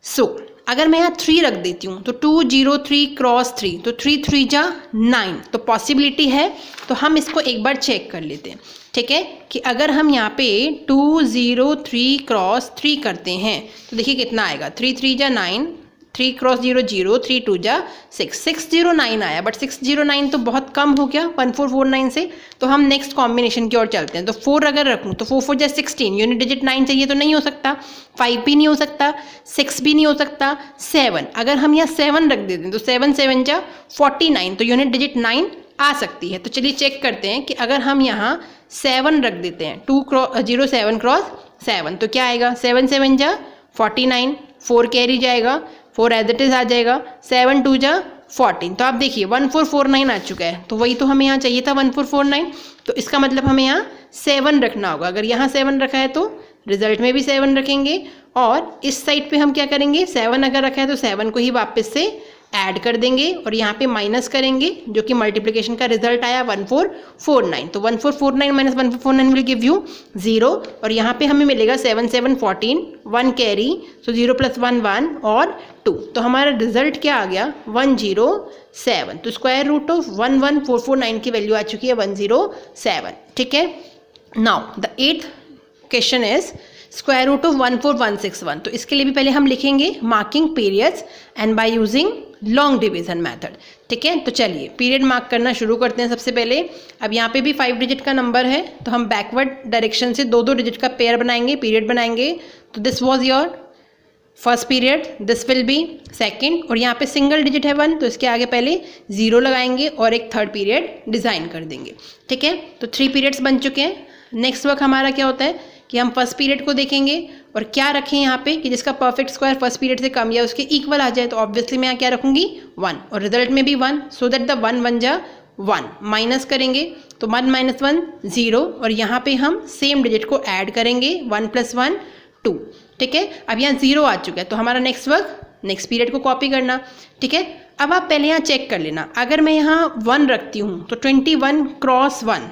सो अगर मैं यहाँ 3 रख देती हूँ तो 2 0 3 क्रॉस 3 तो 3 3 जा 9, तो पॉसिबिलिटी है। तो हम इसको एक बार चेक कर लेते हैं। ठीक है, कि अगर हम यहाँ पे 2 0 3 क्रॉस 3 करते हैं तो देखिए कितना आएगा 3 3 जा 9, 3 क्रॉस 0 0, 3 2 जा 6, 609 आया। बट 609 तो बहुत कम हो गया 1449 से, तो हम नेक्स्ट कॉम्बिनेशन की ओर चलते हैं। तो 4 अगर रखूँ तो 4 4 जा 16, यूनिट डिजिट 9 चाहिए तो नहीं हो सकता, 5 भी नहीं हो सकता, 6 भी नहीं हो सकता, 7 अगर हम यहाँ 7 रख देते हैं तो 7 7 जा 49, तो यूनिट डिजिट 9 आ सकती है। तो चलिए चेक करते हैं कि अगर हम यहाँ 7 रख देते हैं 2 0 7 क्रॉस 7 तो क्या आएगा 7 7 जा 49, 4 कैरी जाएगा, 4 एज इट इज आ जाएगा, 7 2 जा 14। तो आप देखिए 1449 आ चुका है, तो वही तो हमें यहाँ चाहिए था 1449। तो इसका मतलब हमें यहाँ 7 रखना होगा। अगर यहाँ 7 रखा है तो रिजल्ट में भी 7 रखेंगे और इस साइड पे हम क्या करेंगे 7 अगर रखा है तो 7 को ही वापस से ऐड कर देंगे और यहाँ पे माइनस करेंगे जो कि मल्टीप्लिकेशन का रिजल्ट आया 1449। तो 1449 माइनस 1449 विल गिव यू 0 और यहाँ पे हमें मिलेगा 7 7 14, 1 कैरी, सो 0 + 1 1 और 2। तो हमारा रिजल्ट क्या आ गया 107। तो स्क्वायर रूट ऑफ 11449 की वैल्यू आ चुकी है 107। ठीक है, now the 8th question is square root of 14161। तो इसके लिए भी पहले हम लिखेंगे marking periods and by using long division method. ठीक है, तो चलिए पीरियड मार्क करना शुरू करते हैं। सबसे पहले अब यहाँ पे भी 5 डिजिट का नंबर है तो हम बैकवर्ड डायरेक्शन से 2 2 डिजिट का पेयर बनाएंगे, पीरियड बनाएंगे। तो this was your first period, this will be second और यहाँ पे सिंगल डिजिट है 1 तो इसके आगे पहले 0 लगाएंगे और एक थर्ड पीरियड डिज़ाइन कर देंगे। ठीक है, तो 3 पीरियड्स बन चुके हैं। नेक्स्ट वर्क हमारा क्या होता है कि हम फर्स्ट पीरियड को देखेंगे और क्या रखें यहाँ पे कि जिसका परफेक्ट स्क्वायर फर्स्ट पीरियड से कम या उसके इक्वल आ जाए। तो ऑब्वियसली मैं यहाँ क्या रखूँगी 1 और रिजल्ट में भी 1, सो दैट द 1 1 जा 1, माइनस करेंगे तो 1 - 1 0 और यहाँ पे हम सेम डिजिट को ऐड करेंगे 1 + 1 2। ठीक है, अब यहाँ 0 आ चुका है तो हमारा नेक्स्ट वर्क नेक्स्ट पीरियड को कॉपी करना। ठीक है, अब आप पहले यहाँ चेक कर लेना, अगर मैं यहाँ 1 रखती हूँ तो 21 क्रॉस 1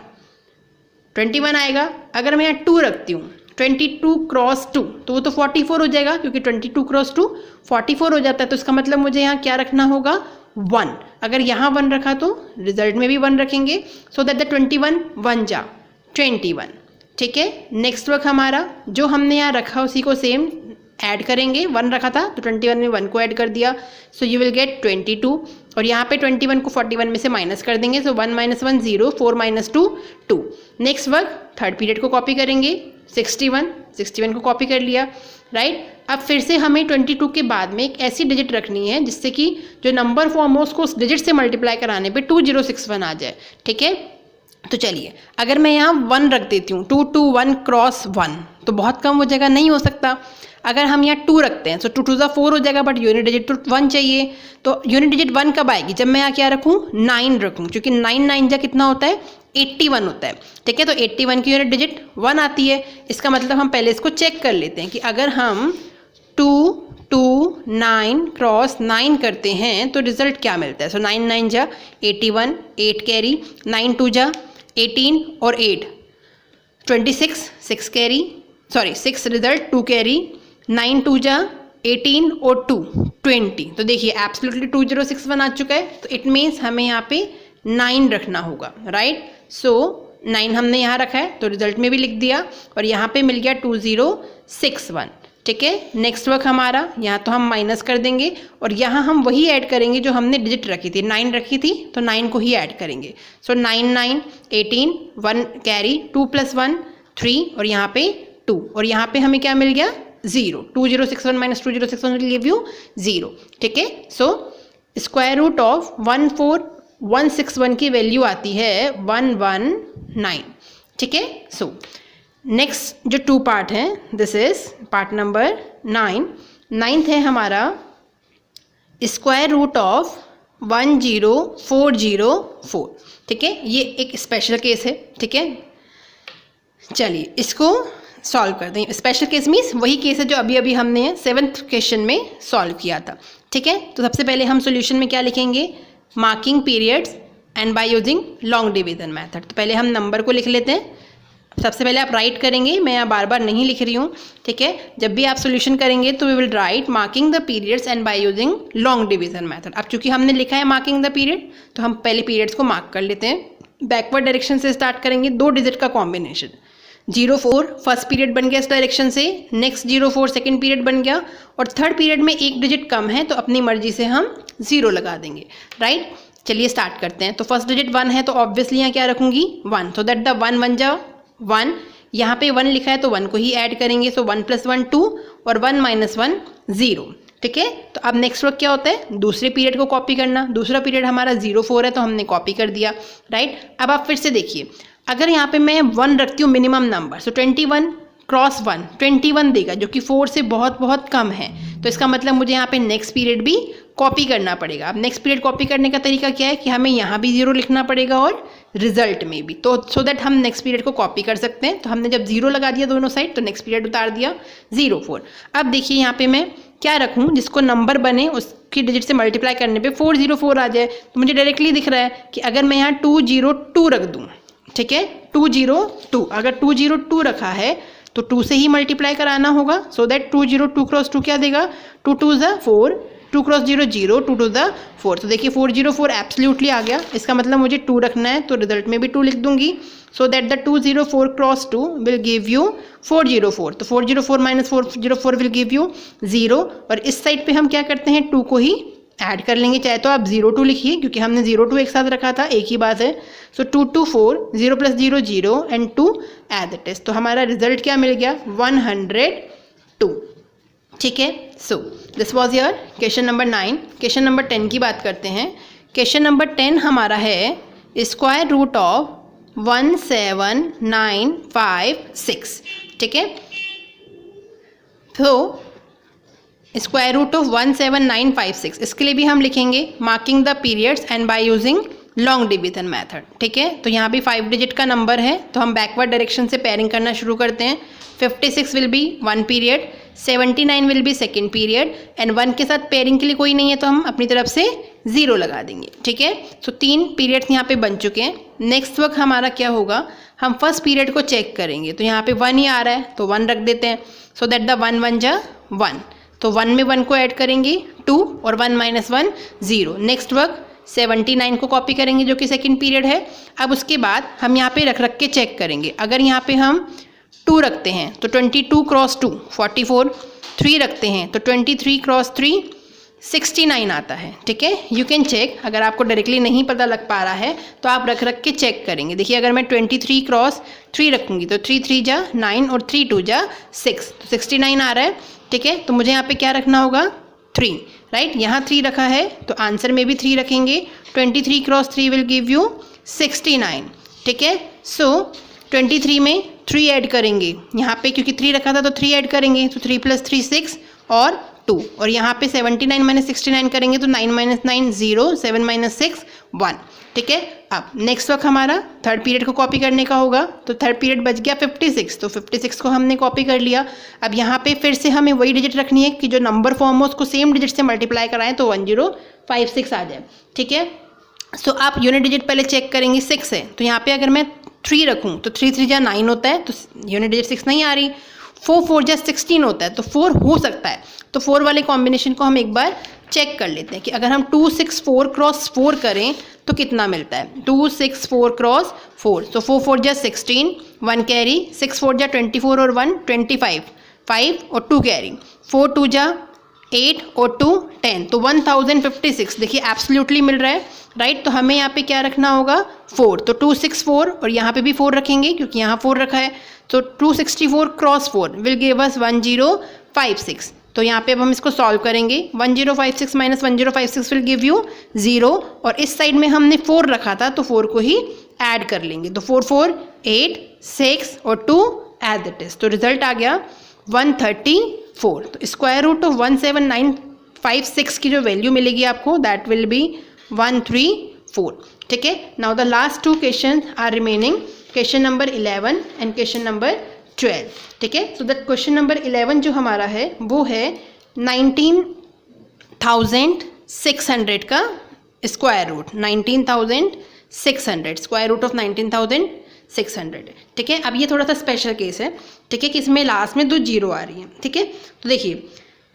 21 आएगा। अगर मैं यहाँ 2 रखती हूँ 22 क्रॉस 2 तो वो तो 44 हो जाएगा क्योंकि 22 क्रॉस 2 44 हो जाता है। तो इसका मतलब मुझे यहाँ क्या रखना होगा 1। अगर यहाँ 1 रखा तो रिजल्ट में भी 1 रखेंगे, सो दैट द 21 1 जा 21, ठीक है। नेक्स्ट वर्क हमारा जो हमने यहाँ रखा उसी को सेम ऐड करेंगे। 1 रखा था तो 21 में 1 को ऐड कर दिया, सो यू विल गेट 22। और यहाँ पे 21 को 41 में से माइनस कर देंगे, सो 1 - 1 0, 4 - 2 2। नेक्स्ट वर्क थर्ड पीरियड को कॉपी करेंगे, 61 को कॉपी कर लिया, राइट। अब फिर से हमें 22 के बाद में एक ऐसी डिजिट रखनी है जिससे कि जो नंबर फॉर्म हो उसको उस डिजिट से मल्टीप्लाई कराने पे 2061 आ जाए, ठीक है। तो चलिए अगर मैं यहाँ 1 रख देती हूँ, 2 2 1 क्रॉस 1, तो बहुत कम हो जाएगा, नहीं हो सकता। अगर हम यहाँ 2 रखते हैं तो 2 2 4 हो जाएगा, बट यूनिट डिजिट तो 1 चाहिए। तो यूनिट डिजिट 1 कब आएगी? जब मैं यहाँ क्या रखूँ? 9 रखूँ, क्योंकि 9 9 जा कितना होता है? 81 होता है, ठीक है। तो 81 की यूनिट डिजिट 1 आती है। इसका मतलब हम पहले इसको चेक कर लेते हैं कि अगर हम 2 2 9 क्रॉस 9 करते हैं तो रिजल्ट क्या मिलता है। सो 9 9 जा 81, 8 कैरी, 9 2 जा 18 और 8 26, 6 कैरी, सॉरी 6 रिजल्ट 2 कैरी, 9 2 जा 18 और 2 20। तो देखिए एब्सोल्युटली 2061 आ चुका है। तो इट मीन्स हमें यहाँ पे 9 रखना होगा, राइट। सो 9 हमने यहाँ रखा है तो रिजल्ट में भी लिख दिया, और यहाँ पे मिल गया 2061, ठीक है। नेक्स्ट वर्क हमारा यहाँ तो हम माइनस कर देंगे, और यहाँ हम वही ऐड करेंगे जो हमने डिजिट रखी थी, 9 रखी थी तो 9 को ही ऐड करेंगे। सो 9 9 18, 1 कैरी, 2 + 1 3, और यहाँ पे 2, और यहाँ पे हमें क्या मिल गया? 0। 2061 - 2061 विल गिव यू 0, ठीक है। सो स्क्वायर रूट ऑफ 14161 की वैल्यू आती है 119, ठीक है। सो नेक्स्ट जो 2 पार्ट हैं, this is part number 9। 9th है हमारा स्क्वायर रूट ऑफ 10404, ठीक है। ये एक स्पेशल केस है, ठीक है। चलिए इसको सॉल्व करते हैं। स्पेशल केस मीन्स वही केस है जो अभी अभी हमने 7th क्वेश्चन में सॉल्व किया था, ठीक है। तो सबसे पहले हम सॉल्यूशन में क्या लिखेंगे? Marking periods and by using long division method. तो पहले हम नंबर को लिख लेते हैं। सबसे पहले आप राइट करेंगे, मैं यहाँ बार बार नहीं लिख रही हूँ, ठीक है। जब भी आप सॉल्यूशन करेंगे तो we will write marking the periods and by using long division method. अब चूंकि हमने लिखा है मार्किंग द पीरियड, तो हम पहले पीरियड्स को मार्क कर लेते हैं। बैकवर्ड डायरेक्शन से स्टार्ट करेंगे, 2 डिजिट का कॉम्बिनेशन। 04 फर्स्ट पीरियड बन गया इस डायरेक्शन से, नेक्स्ट 04 सेकेंड पीरियड बन गया, और थर्ड पीरियड में एक डिजिट कम है तो अपनी मर्जी से हम 0 लगा देंगे, राइट। चलिए स्टार्ट करते हैं। तो फर्स्ट डिजिट 1 है तो ऑब्वियसली यहाँ क्या रखूंगी? 1, सो दैट द 1 1 जा 1। यहाँ पे 1 लिखा है तो 1 को ही ऐड करेंगे, सो 1 + 1 2, और 1 - 1 0, ठीक है। तो अब नेक्स्ट वर्क क्या होता है? दूसरे पीरियड को कॉपी करना। दूसरा पीरियड हमारा 04 है तो हमने कॉपी कर दिया, राइट। अब आप फिर से देखिए, अगर यहाँ पे मैं 1 रखती हूँ मिनिमम नंबर, सो 21 क्रॉस 1 21 देगा, जो कि 4 से बहुत बहुत कम है। तो इसका मतलब मुझे यहाँ पे नेक्स्ट पीरियड भी कॉपी करना पड़ेगा। अब नेक्स्ट पीरियड कॉपी करने का तरीका क्या है कि हमें यहाँ भी 0 लिखना पड़ेगा और रिजल्ट में भी, तो सो दैट हम नेक्स्ट पीरियड को कॉपी कर सकते हैं। तो हमने जब 0 लगा दिया दोनों साइड, तो नेक्स्ट पीरियड उतार दिया 04। अब देखिए यहाँ पे मैं क्या रखूँ जिसको नंबर बने, उसकी डिजिट से मल्टीप्लाई करने पे 404 आ जाए। तो मुझे डायरेक्टली दिख रहा है कि अगर मैं यहाँ 202 रख दूँ, ठीक है, 202, अगर 202 रखा है तो 2 से ही मल्टीप्लाई कराना होगा, सो दैट 202 क्रॉस 2 क्या देगा? 2 2 ज़ा 4, 2 क्रॉस 0 0, 2 2 ज़ा 4। तो देखिए 404 एब्सोल्युटली आ गया। इसका मतलब मुझे 2 रखना है तो रिजल्ट में भी 2 लिख दूंगी, so that the 204 cross 2 will give you 404। तो 404 - 404 विल गिव यू 0। और इस साइड पे हम क्या करते हैं? 2 को ही ऐड कर लेंगे, चाहे तो आप 02 लिखिए क्योंकि हमने 02 एक साथ रखा था, एक ही बात है। सो 2 2 4, 0 + 0 0 एंड 2 एज इट इज। तो हमारा रिजल्ट क्या मिल गया? 102, ठीक है। So this was your question number 9। Question number 10 की बात करते हैं। क्वेश्चन नंबर 10 हमारा है स्क्वायर रूट ऑफ 17956, ठीक है। तो स्क्वायर रूट ऑफ 17956, इसके लिए भी हम लिखेंगे marking the periods and by using long division method, ठीक है। तो यहाँ भी 5 डिजिट का नंबर है तो हम बैकवर्ड डायरेक्शन से पेयरिंग करना शुरू करते हैं। 56 will be 1 period, 79 will be second period, and 1 के साथ पेयरिंग के लिए कोई नहीं है तो हम अपनी तरफ से 0 लगा देंगे, ठीक है। सो 3 पीरियड्स यहाँ पे बन चुके हैं। नेक्स्ट वर्क हमारा क्या होगा? हम फर्स्ट पीरियड को चेक करेंगे, तो यहाँ पे 1 ही आ रहा है तो 1 रख देते हैं, सो दैट द 1 1 जा 1। तो 1 में 1 को ऐड करेंगे 2, और 1 - 1 0। नेक्स्ट वर्क 79 को कॉपी करेंगे जो कि सेकंड पीरियड है। अब उसके बाद हम यहाँ पे रख के चेक करेंगे। अगर यहाँ पे हम 2 रखते हैं तो 22 क्रॉस 2 44, 3 रखते हैं तो 23 क्रॉस 3 69 आता है। ठीक है, यू कैन चेक। अगर आपको डायरेक्टली नहीं पता लग पा रहा है तो आप रख के चेक करेंगे। देखिए अगर मैं 23 क्रॉस 3 रखूँगी तो 3 3 जा 9 और 3 2 जा 6, तो 69 आ रहा है। ठीक है, तो मुझे यहाँ पे क्या रखना होगा 3, राइट। यहाँ 3 रखा है तो आंसर में भी 3 रखेंगे। 23 क्रॉस 3 विल गिव यू 69। ठीक है, सो 23 में 3 ऐड करेंगे यहाँ पे, क्योंकि 3 रखा था तो 3 ऐड करेंगे, तो 3 + 3 6 और 2, और यहाँ पे 79 - 69 करेंगे तो 9 - 9 0, 7 - 6 1। ठीक है, अब नेक्स्ट वर्क हमारा थर्ड पीरियड को कॉपी करने का होगा। तो थर्ड पीरियड बच गया 56, तो 56 को हमने कॉपी कर लिया। अब यहाँ पे फिर से हमें वही डिजिट रखनी है कि जो नंबर फॉर्म हो उसको सेम डिजिट से मल्टीप्लाई कराएं तो 1056 आ जाए। ठीक है, सो आप यूनिट डिजिट पहले चेक करेंगे, 6 है तो यहाँ पे अगर मैं 3 रखूँ तो 3 3 जा 9 होता है, तो यूनिट डिजिट 6 नहीं आ रही। 4 4 जा 16 होता है तो 4 हो सकता है, तो 4 वाले कॉम्बिनेशन को हम एक बार चेक कर लेते हैं कि अगर हम 2 6 4 क्रॉस 4 करें तो कितना मिलता है। 2 6 4 क्रॉस 4, तो 4 4 जा 16, 1 कैरी, 6 4 जा 24 और 1 25, 5 और 2 कैरी, 4 2 जा 8 और 2 10, तो 1056। देखिए एब्सोल्युटली मिल रहा है, राइट। तो हमें यहाँ पे क्या रखना होगा 4, तो 2 6 4 और यहाँ पे भी 4 रखेंगे क्योंकि यहाँ 4 रखा है, तो 264 क्रॉस 4 विल गिव अस 1056। तो यहाँ पे अब हम इसको सॉल्व करेंगे। 1056 - 1056 विल गिव यू 0, और इस साइड में हमने 4 रखा था तो 4 को ही ऐड कर लेंगे, तो 4 4 8 6 और 2 एट दैट इज, तो रिजल्ट आ गया 134। तो स्क्वायर रूट ऑफ 17956 की जो वैल्यू मिलेगी आपको दैट विल बी 134। ठीक है, now the last 2 questions are remaining, question number 11 and question number 12। ठीक है, सो दैट क्वेश्चन नंबर 11 जो हमारा है वो है 19,600 का square root, 19,600 square root of 19,600। ठीक है, अब ये थोड़ा सा स्पेशल केस है। ठीक है, कि इसमें लास्ट में 2 0 आ रही हैं। ठीक है, तो देखिए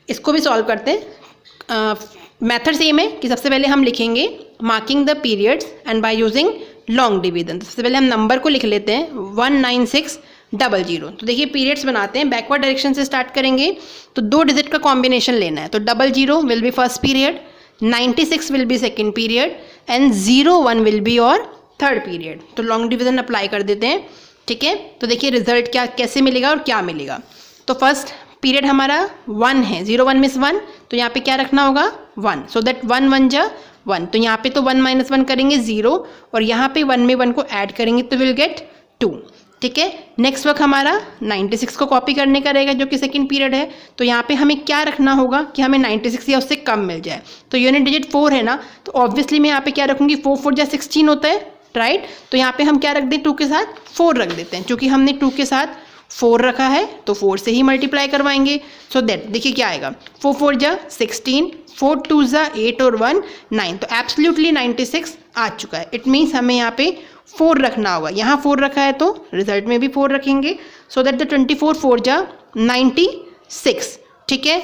इसको भी सॉल्व करते हैं। मेथड सेम है कि सबसे पहले हम लिखेंगे marking the periods and by using long division. तो सबसे पहले हम नंबर को लिख लेते हैं 19600। तो देखिए पीरियड्स बनाते हैं, बैकवर्ड डायरेक्शन से स्टार्ट करेंगे, तो 2 डिजिट का कॉम्बिनेशन लेना है। तो 00 will be first period, 96 will be second period and 01 will be और थर्ड पीरियड। तो लॉन्ग डिवीजन अप्लाई कर देते हैं। ठीक है, तो देखिए रिजल्ट क्या कैसे मिलेगा और क्या मिलेगा। तो फर्स्ट पीरियड हमारा 1 है, 01 मिस 1, तो यहाँ पे क्या रखना होगा 1, सो दैट 1 1 जा 1, तो यहाँ पे तो 1 - 1 करेंगे 0, और यहाँ पे 1 में 1 को ऐड करेंगे तो विल गेट 2। ठीक है, नेक्स्ट वर्क हमारा 96 को कॉपी करने का रहेगा जो कि सेकंड पीरियड है। तो यहाँ पे हमें क्या रखना होगा कि हमें 96 या उससे कम मिल जाए। तो यूनिट डिजिट 4 है ना, तो ऑब्वियसली मैं यहाँ पे क्या रखूँगी 4 4 जा 16 होता है, राइट। तो यहाँ पे हम क्या रख दें 2 के साथ 4 रख देते हैं, क्योंकि हमने 2 के साथ 4 रखा है तो 4 से ही मल्टीप्लाई करवाएंगे। सो दैट देखिए क्या आएगा 4 4 जा 16, 4 2 जा 8 और 1 9, तो एब्सोल्युटली 96 आ चुका है। इट मीन्स हमें यहाँ पे 4 रखना होगा, यहाँ 4 रखा है तो रिजल्ट में भी 4 रखेंगे, सो दैट द 24 4 जा 96। ठीक है,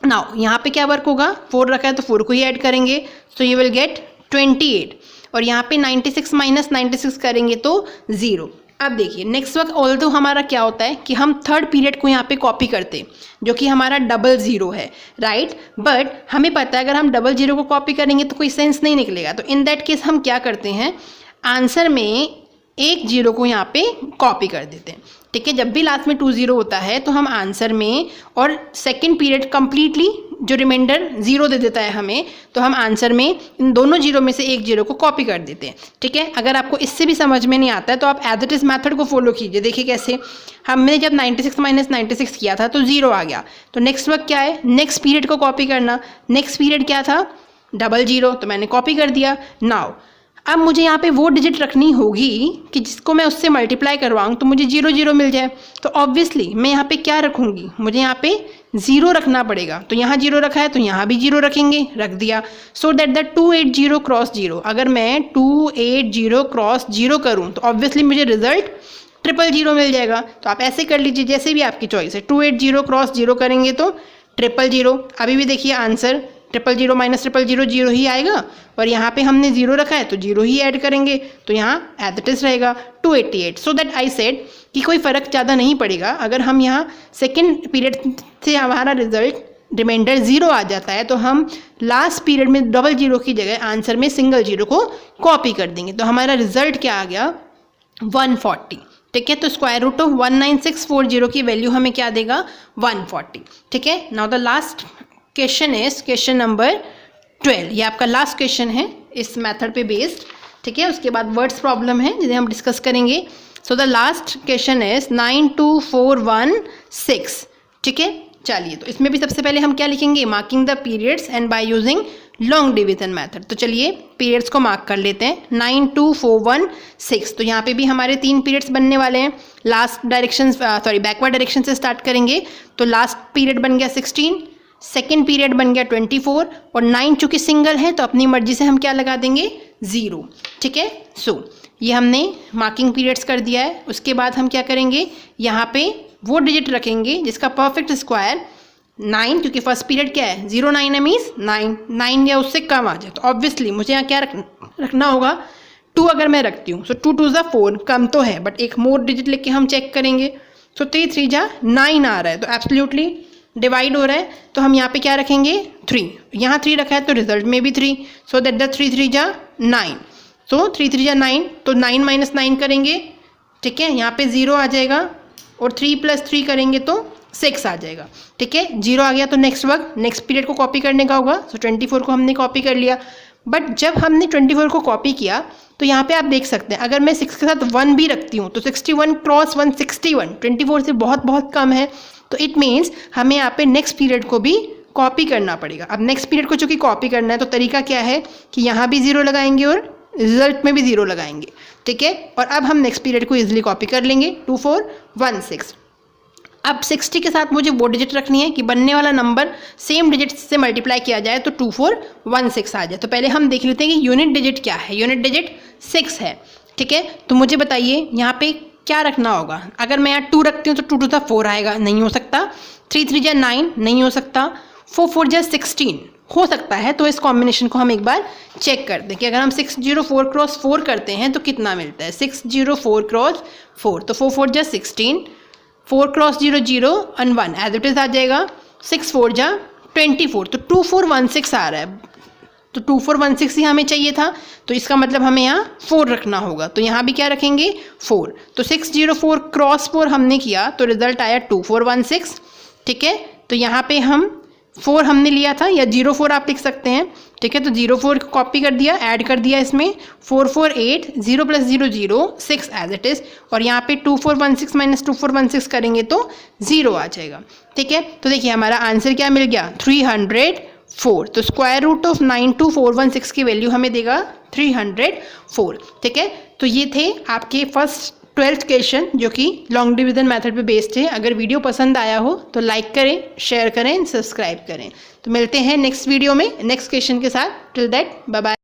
नाउ यहाँ पे क्या वर्क होगा 4 रखा है तो 4 को ही ऐड करेंगे, सो यू विल गेट 28, और यहाँ पे 96 - 96 करेंगे तो 0। अब देखिए नेक्स्ट वर्क ऑल्दो हमारा क्या होता है कि हम थर्ड पीरियड को यहाँ पे कॉपी करते हैं जो कि हमारा 00 है, राइट। बट हमें पता है अगर हम 00 को कॉपी करेंगे तो कोई सेंस नहीं निकलेगा। तो इन दैट केस हम क्या करते हैं आंसर में 1 0 को यहाँ पे कॉपी कर देते हैं। ठीक है, जब भी लास्ट में 2 0 होता है तो हम आंसर में और सेकेंड पीरियड कंप्लीटली जो रिमाइंडर 0 दे देता है हमें, तो हम आंसर में इन दोनों 0 में से 1 0 को कॉपी कर देते हैं। ठीक है, अगर आपको इससे भी समझ में नहीं आता है तो आप एज इट इज मेथड को फॉलो कीजिए। देखिए कैसे हमने जब 96 - 96 किया था तो 0 आ गया, तो नेक्स्ट वर्क क्या है नेक्स्ट पीरियड को कॉपी करना। नेक्स्ट पीरियड क्या था 00, तो मैंने कॉपी कर दिया। नाउ अब मुझे यहाँ पे वो डिजिट रखनी होगी कि जिसको मैं उससे मल्टीप्लाई करवाऊँ तो मुझे 0 0 मिल जाए। तो ऑब्वियसली मैं यहाँ पे क्या रखूँगी, मुझे यहाँ पे 0 रखना पड़ेगा। तो यहाँ 0 रखा है तो यहाँ भी 0 रखेंगे, रख दिया। सो दैट द 280 क्रॉस 0, अगर मैं 280 क्रॉस 0 करूँ तो ऑब्वियसली मुझे रिजल्ट 000 मिल जाएगा। तो आप ऐसे कर लीजिए जैसे भी आपकी चॉइस है। 280 क्रॉस 0 करेंगे तो 000। अभी भी देखिए आंसर 000 माइनस 000 0 ही आएगा, और यहाँ पे हमने 0 रखा है तो 0 ही ऐड करेंगे, तो यहाँ एज इट इज़ रहेगा 288। सो दैट आई सेड कि कोई फ़र्क ज़्यादा नहीं पड़ेगा। अगर हम यहाँ सेकेंड पीरियड से हमारा रिजल्ट रिमाइंडर 0 आ जाता है तो हम लास्ट पीरियड में डबल 0 की जगह आंसर में सिंगल 0 को कॉपी कर देंगे, तो हमारा रिजल्ट क्या आ गया 140। ठीक है, तो स्क्वायर रूट ऑफ 19640 की वैल्यू हमें क्या देगा 140। ठीक है, now the last question is question number 12। ये आपका लास्ट क्वेश्चन है इस मेथड पे बेस्ड। ठीक है, उसके बाद वर्ड्स प्रॉब्लम है जिन्हें हम डिस्कस करेंगे। So the last question is 92416। ठीक है, चलिए तो इसमें भी सबसे पहले हम क्या लिखेंगे, marking the periods and by using long division method. तो चलिए पीरियड्स को मार्क कर लेते हैं। 92416, तो यहाँ पे भी हमारे 3 पीरियड्स बनने वाले हैं। लास्ट डायरेक्शन बैकवर्ड डायरेक्शन से स्टार्ट करेंगे, तो लास्ट पीरियड बन गया 16, सेकेंड पीरियड बन गया 24, और 9 चूँकि सिंगल है तो अपनी मर्जी से हम क्या लगा देंगे 0। ठीक है, सो ये हमने मार्किंग पीरियड्स कर दिया है। उसके बाद हम क्या करेंगे, यहाँ पे वो डिजिट रखेंगे जिसका परफेक्ट स्क्वायर 9, क्योंकि फर्स्ट पीरियड क्या है 09 है, मीन्स 9 या उससे कम आ जाए, तो ऑब्वियसली मुझे यहाँ क्या रखना होगा 2 अगर मैं रखती हूँ, सो 2 2 ज़ा 4, कम तो है बट एक मोर डिजिट लेके हम चेक करेंगे। सो 3 3 जा 9 आ रहा है, तो एब्सोल्युटली डिवाइड हो रहा है, तो हम यहाँ पे क्या रखेंगे 3, यहाँ 3 रखा है तो रिजल्ट में भी 3, सो दैट द 3 3 जा 9, तो 3 3 जा 9, तो 9 माइनस 9 करेंगे। ठीक है, यहाँ पे 0 आ जाएगा, और 3 + 3 करेंगे तो 6 आ जाएगा। ठीक है, 0 आ गया तो नेक्स्ट पीरियड को कॉपी करने का होगा। सो 24 को हमने कॉपी कर लिया, बट जब हमने 24 को कॉपी किया तो यहाँ पे आप देख सकते हैं अगर मैं 6 के साथ 1 भी रखती हूँ तो 61 क्रॉस 1 61, 24 से बहुत कम है, तो इट मीन्स हमें यहाँ पे नेक्स्ट पीरियड को भी कॉपी करना पड़ेगा। अब नेक्स्ट पीरियड को चूँकि कॉपी करना है तो तरीका क्या है कि यहाँ भी 0 लगाएंगे और रिजल्ट में भी 0 लगाएंगे। ठीक है, और अब हम नेक्स्ट पीरियड को इजीली कॉपी कर लेंगे 2416। अब 60 के साथ मुझे वो डिजिट रखनी है कि बनने वाला नंबर सेम डिजिट से मल्टीप्लाई किया जाए तो 2416 आ जाए। तो पहले हम देख लेते हैं कि यूनिट डिजिट क्या है। यूनिट डिजिट 6 है। ठीक है, तो मुझे बताइए यहाँ पे क्या रखना होगा। अगर मैं यहाँ 2 रखती हूँ तो 2 2 ज़ा 4 आएगा, नहीं हो सकता। 3 3 जा 9, नहीं हो सकता। 4 4 जा 16 हो सकता है। तो इस कॉम्बिनेशन को हम एक बार चेक कर दें कि अगर हम 604 क्रॉस 4 करते हैं तो कितना मिलता है। 604 क्रॉस 4, तो 4 4 जा 16, 4 क्रॉस 0 0 और 1 एज इट इज़ आ जाएगा। 6 4 जा 24, तो 2416 आ रहा है। तो 2416 ही हमें चाहिए था, तो इसका मतलब हमें यहाँ 4 रखना होगा। तो यहाँ भी क्या रखेंगे 4। तो 604 क्रॉस 4 हमने किया तो रिजल्ट आया 2416। ठीक है, तो यहाँ पे हम 4 हमने लिया था, या 04 आप लिख सकते हैं। ठीक है, तो 04 को कॉपी कर दिया, ऐड कर दिया इसमें 448, 0 + 0 0 6 एज इट इज़, और यहाँ पे 2416 माइनस 2416 करेंगे तो 0 आ जाएगा। ठीक है, तो देखिए हमारा आंसर क्या मिल गया 304। तो स्क्वायर रूट ऑफ 92416 की वैल्यू हमें देगा 304। ठीक है, तो ये थे आपके फर्स्ट 12th क्वेश्चन जो कि लॉन्ग डिवीजन मेथड पे बेस्ड है। अगर वीडियो पसंद आया हो तो लाइक करें, शेयर करें, सब्सक्राइब करें। तो मिलते हैं नेक्स्ट वीडियो में नेक्स्ट क्वेश्चन के साथ। Till that bye bye.